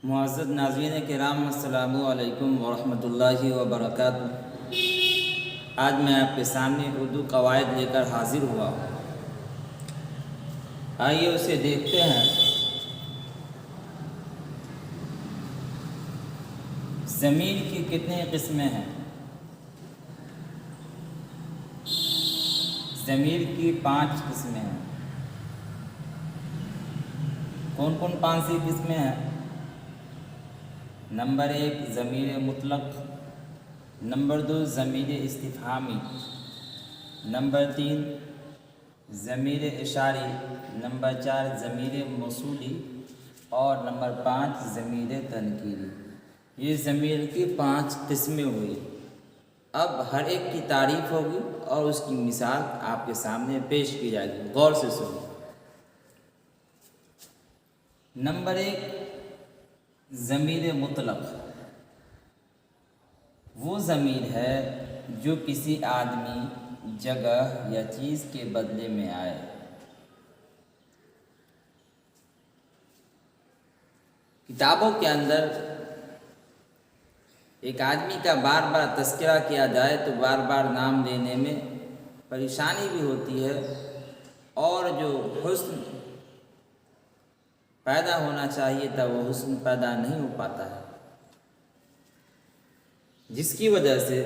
معزز ناظرین کرام، السلام علیکم ورحمۃ اللہ وبرکاتہ۔ آج میں آپ کے سامنے اردو قواعد لے کر حاضر ہوا ہوں۔ آئیے اسے دیکھتے ہیں۔ ضمیر کی کتنی قسمیں ہیں؟ ضمیر کی 5 قسمیں ہیں۔ کون کون 5 قسمیں ہیں؟ نمبر 1 ضمیر مطلق، نمبر 2 ضمیر استفہامی، نمبر 3 ضمیر اشاری، نمبر 4 ضمیر موصولی اور نمبر 5 ضمیر تنکیری۔ یہ ضمیر کی 5 قسمیں ہوئی۔ اب ہر ایک کی تعریف ہوگی اور اس کی مثال آپ کے سامنے پیش کی جائے گی، غور سے سنیں۔ نمبر 1 ضمیر مطلق، وہ ضمیر ہے جو کسی آدمی، جگہ یا چیز کے بدلے میں آئے۔ کتابوں کے اندر ایک آدمی کا بار بار تذکرہ کیا جائے تو بار بار نام لینے میں پریشانی بھی ہوتی ہے، اور جو حسن پیدا ہونا چاہیے تھا وہ حسن پیدا نہیں ہو پاتا ہے، جس کی وجہ سے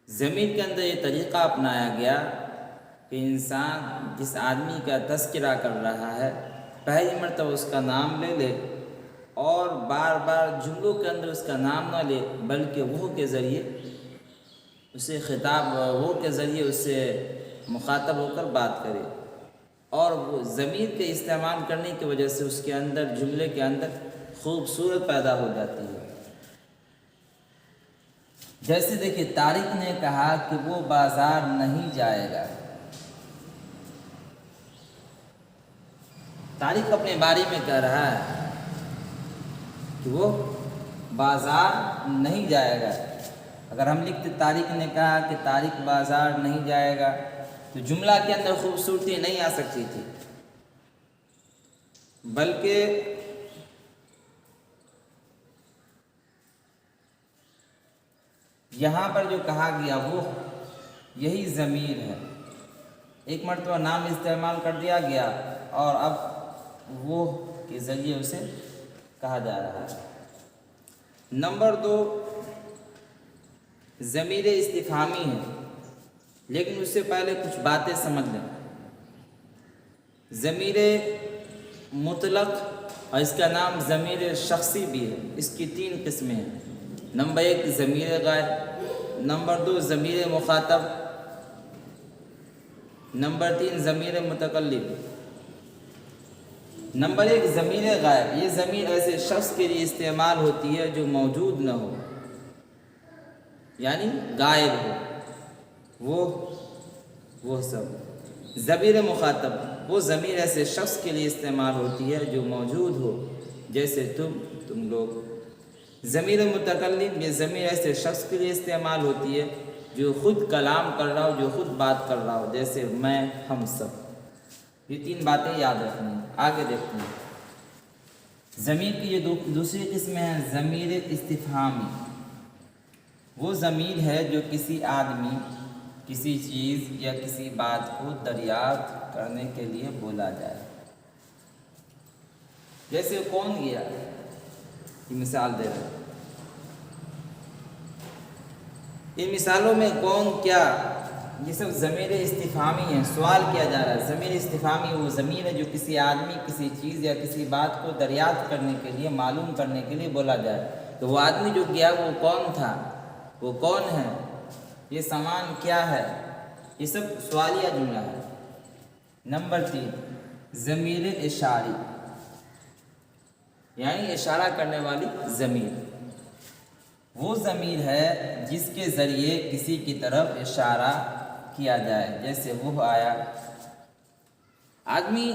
ضمیر کے اندر یہ طریقہ اپنایا گیا کہ انسان جس آدمی کا تذکرہ کر رہا ہے پہلی مرتبہ اس کا نام لے لے، اور بار بار جملوں کے اندر اس کا نام نہ لے، بلکہ وہ کے ذریعے اسے وہ کے ذریعے اس سے مخاطب ہو کر بات کرے، اور وہ ضمیر کے استعمال کرنے کی وجہ سے اس کے اندر، جملے کے اندر خوبصورت پیدا ہو جاتی ہے۔ جیسے دیکھیے، طارق نے کہا کہ وہ بازار نہیں جائے گا۔ طارق اپنے بارے میں کہہ رہا ہے کہ وہ بازار نہیں جائے گا۔ اگر ہم لکھتے طارق نے کہا کہ طارق بازار نہیں جائے گا تو جملہ کے اندر خوبصورتی نہیں آ سکتی تھی، بلکہ یہاں پر جو کہا گیا وہ یہی ضمیر ہے۔ ایک مرتبہ نام استعمال کر دیا گیا اور اب وہ کے ذریعے اسے کہا جا رہا ہے۔ نمبر 2 ضمیر استفہامی ہے، لیکن اس سے پہلے کچھ باتیں سمجھ لیں۔ ضمیر مطلق، اور اس کا نام ضمیر شخصی بھی ہے، اس کی 3 قسمیں ہیں۔ نمبر 1 ضمیر غائب، نمبر 2 ضمیر مخاطب، نمبر 3 ضمیر متکلم۔ نمبر 1 ضمیر غائب، یہ ضمیر ایسے شخص کے لیے استعمال ہوتی ہے جو موجود نہ ہو، یعنی غائب ہو، وہ سب۔ ضمیر مخاطب، وہ ضمیر ایسے شخص کے لیے استعمال ہوتی ہے جو موجود ہو، جیسے تم لوگ۔ ضمیر متکلم، یہ ضمیر ایسے شخص کے لیے استعمال ہوتی ہے جو خود کلام کر رہا ہو، جو خود بات کر رہا ہو، جیسے میں، ہم سب۔ یہ 3 باتیں یاد رکھنی ہیں۔ آگے دیکھتے ہیں۔ ضمیر کی یہ دوسری قسم ہے ضمیر استفہامی، وہ ضمیر ہے جو کسی آدمی، کسی چیز یا کسی بات کو دریافت کرنے کے لیے بولا جائے۔ جیسے کون گیا، یہ مثال دے رہے ہیں۔ ان مثالوں میں کون، کیا، یہ سب ضمیر استفہامی ہیں، سوال کیا جا رہا ہے۔ ضمیر استفہامی وہ ضمیر ہے جو کسی آدمی، کسی چیز یا کسی بات کو دریافت کرنے کے لیے، معلوم کرنے کے لیے بولا جائے۔ تو وہ آدمی جو گیا وہ کون تھا، وہ کون ہے، یہ سامان کیا ہے، یہ سب سوالیہ جملہ ہے۔ نمبر 3 ضمیر اشاری، یعنی اشارہ کرنے والی ضمیر، وہ ضمیر ہے جس کے ذریعے کسی کی طرف اشارہ کیا جائے، جیسے وہ آیا۔ آدمی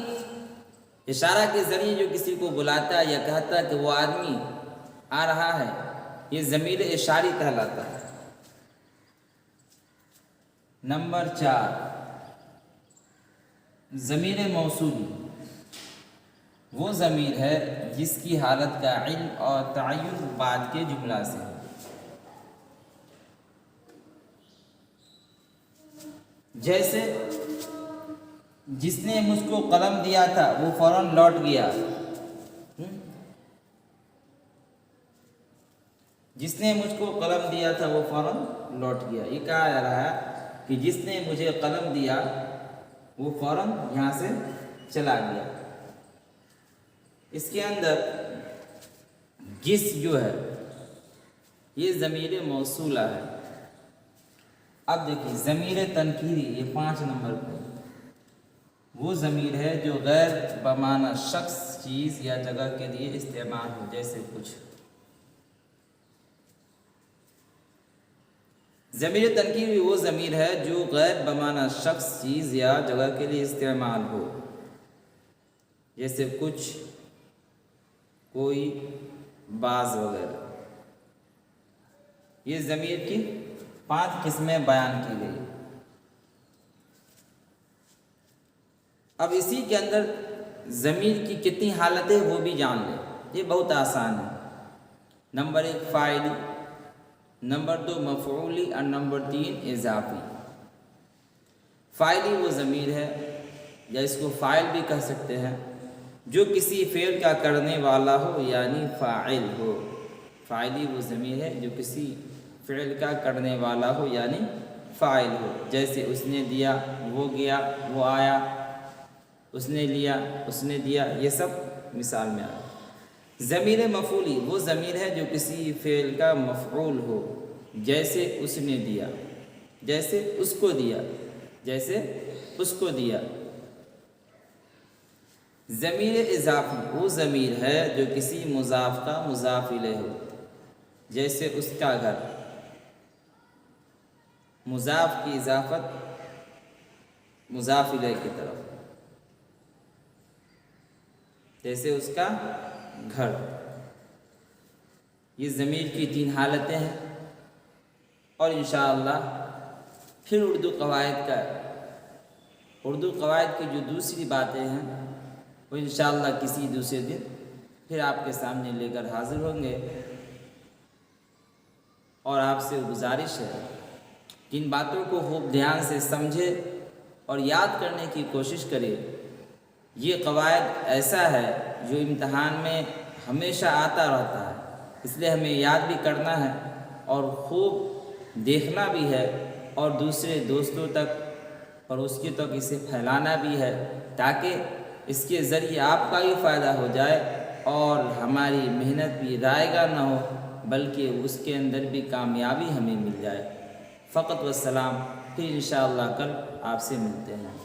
اشارہ کے ذریعے جو کسی کو بلاتا ہے یا کہتا ہے کہ وہ آدمی آ رہا ہے، یہ ضمیر اشاری کہلاتا ہے۔ نمبر 4 ضمیر موصولی، وہ ضمیر ہے جس کی حالت کا علم اور تعین بعد کے جملہ سے ہے۔ جیسے جس نے مجھ کو قلم دیا تھا وہ فوراً لوٹ گیا، جس نے مجھ کو قلم دیا تھا وہ فوراً لوٹ گیا۔ یہ کہا جا رہا ہے کہ جس نے مجھے قلم دیا وہ فوراً یہاں سے چلا گیا۔ اس کے اندر جس جو ہے یہ ضمیر موصولہ ہے۔ اب دیکھیے ضمیر تنکیری، یہ 5 نمبر پہ وہ ضمیر ہے جو غیر بمعنی شخص، چیز یا جگہ کے لیے استعمال ہو، جیسے کچھ۔ ضمیر تنکیری وہ ضمیر ہے جو غیر بمعنی شخص، چیز یا جگہ کے لیے استعمال ہو، جیسے کچھ، کوئی، بعض وغیرہ۔ یہ ضمیر کی 5 قسمیں بیان کی گئی۔ اب اسی کے اندر ضمیر کی کتنی حالتیں وہ بھی جان لیں، یہ بہت آسان ہے۔ نمبر 1 فاعلی، نمبر 2 مفعولی اور نمبر 3 اضافی۔ فاعلی وہ ضمیر ہے یا اس کو فاعل بھی کہہ سکتے ہیں جو کسی فعل کا کرنے والا ہو یعنی فاعل ہو۔ فاعلی وہ ضمیر ہے جو کسی فعل کا کرنے والا ہو یعنی فاعل ہو، جیسے اس نے دیا، وہ گیا، وہ آیا، اس نے لیا، اس نے دیا، یہ سب مثال میں آیا۔ ضمیر مفعولی وہ ضمیر ہے جو کسی فعل کا مفعول ہو، جیسے اس نے دیا، جیسے اس کو دیا، جیسے اس کو دیا۔ ضمیر اضافی وہ ضمیر ہے جو کسی مضاف کا مضاف الیہ ہو، جیسے اس کا گھر۔ مضاف کی اضافت مضاف الیہ کی طرف، جیسے اس کا گھر۔ یہ ضمیر کی 3 حالتیں ہیں، اور انشاءاللہ پھر اردو قواعد کی جو دوسری باتیں ہیں وہ انشاءاللہ کسی دوسرے دن پھر آپ کے سامنے لے کر حاضر ہوں گے۔ اور آپ سے گزارش ہے کہ ان باتوں کو خوب دھیان سے سمجھے اور یاد کرنے کی کوشش کرے۔ یہ قواعد ایسا ہے جو امتحان میں ہمیشہ آتا رہتا ہے، اس لیے ہمیں یاد بھی کرنا ہے اور خوب دیکھنا بھی ہے، اور دوسرے دوستوں تک اور اس کے تک اسے پھیلانا بھی ہے، تاکہ اس کے ذریعے آپ کا بھی فائدہ ہو جائے اور ہماری محنت بھی ضائع نہ ہو، بلکہ اس کے اندر بھی کامیابی ہمیں مل جائے۔ فقط والسلام، پھر انشاءاللہ کل آپ سے ملتے ہیں۔